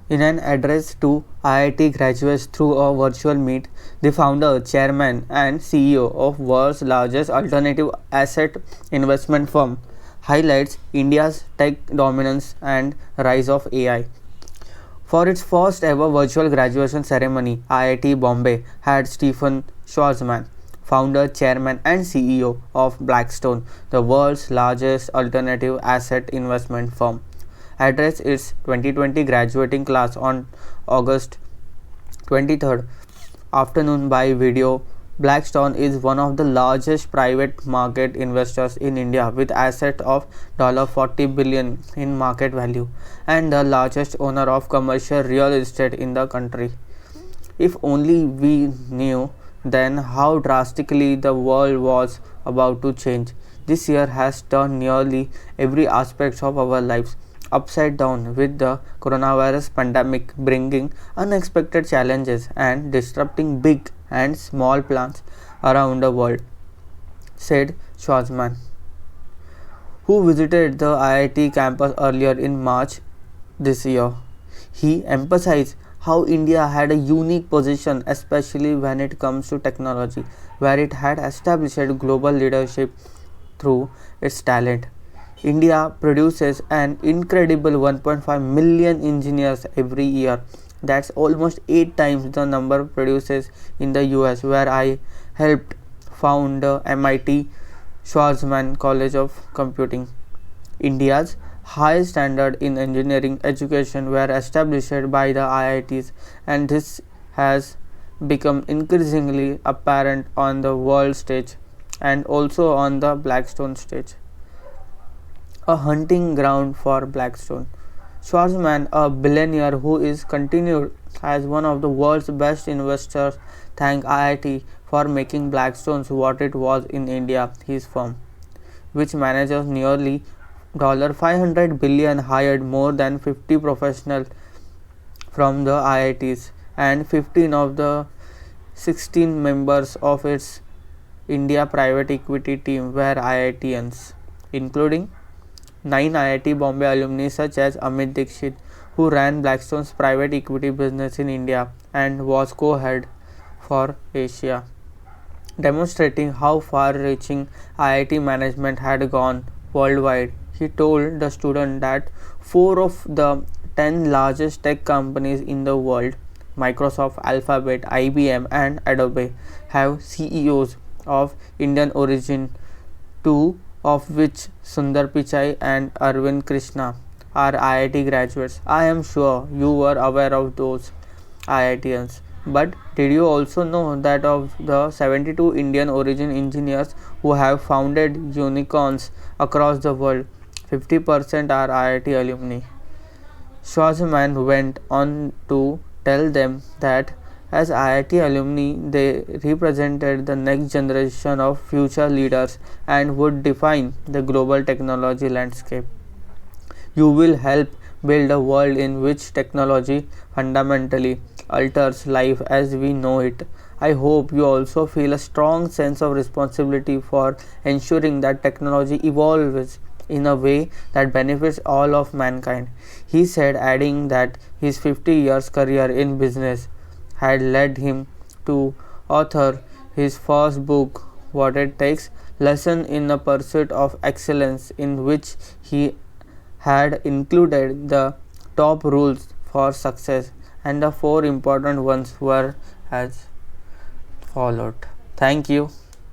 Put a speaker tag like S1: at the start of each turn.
S1: In an address to IIT graduates through a virtual meet, the founder, chairman, and CEO of world's largest alternative asset investment firm highlights India's tech dominance and rise of AI. For its first ever virtual graduation ceremony, IIT Bombay had Stephen Schwarzman, founder, chairman, and CEO of Blackstone, the world's largest alternative asset investment firm, address its 2020 graduating class on August 23rd afternoon by video. Blackstone is one of the largest private market investors in India with assets of $40 billion in market value and the largest owner of commercial real estate in the country. If only we knew then how drastically the world was about to change. This year has turned nearly every aspect of our lives upside down, with the coronavirus pandemic bringing unexpected challenges and disrupting big and small plans around the world, said Schwarzman, who visited the IIT campus earlier in March this year. He emphasized how India had a unique position, especially when it comes to technology, where it had established global leadership through its talent. India produces an incredible 1.5 million engineers every year. That's almost 8 times the number produced in the US, where I helped found the MIT Schwarzman College of Computing. India's high standard in engineering education were established by the IITs, and this has become increasingly apparent on the world stage and also on the Blackstone stage. A hunting ground for Blackstone. Schwarzman, a billionaire who is continued as one of the world's best investors, thanked IIT for making Blackstone what it was in India. His firm, which manages nearly $500 billion, hired more than 50 professionals from the IITs, and 15 of the 16 members of its India private equity team were IITians, including 9 IIT Bombay alumni such as Amit Dixit, who ran Blackstone's private equity business in India and was co-head for Asia, demonstrating how far-reaching IIT management had gone worldwide. He told the student that 4 of the 10 largest tech companies in the world, Microsoft, Alphabet, IBM, and Adobe, have CEOs of Indian origin, 2 of which, Sundar Pichai and Arvind Krishna, are IIT graduates. I am sure you were aware of those IITians. But did you also know that of the 72 Indian origin engineers who have founded unicorns across the world, 50% are IIT alumni? Schwarzman went on to tell them that as IIT alumni, they represented the next generation of future leaders and would define the global technology landscape. You will help build a world in which technology fundamentally alters life as we know it. I hope you also feel a strong sense of responsibility for ensuring that technology evolves in a way that benefits all of mankind, he said, adding that his 50 years career in business had led him to author his first book, What It Takes: Lesson in the Pursuit of Excellence, in which he had included the top rules for success, and the 4 important ones were as followed. Thank you.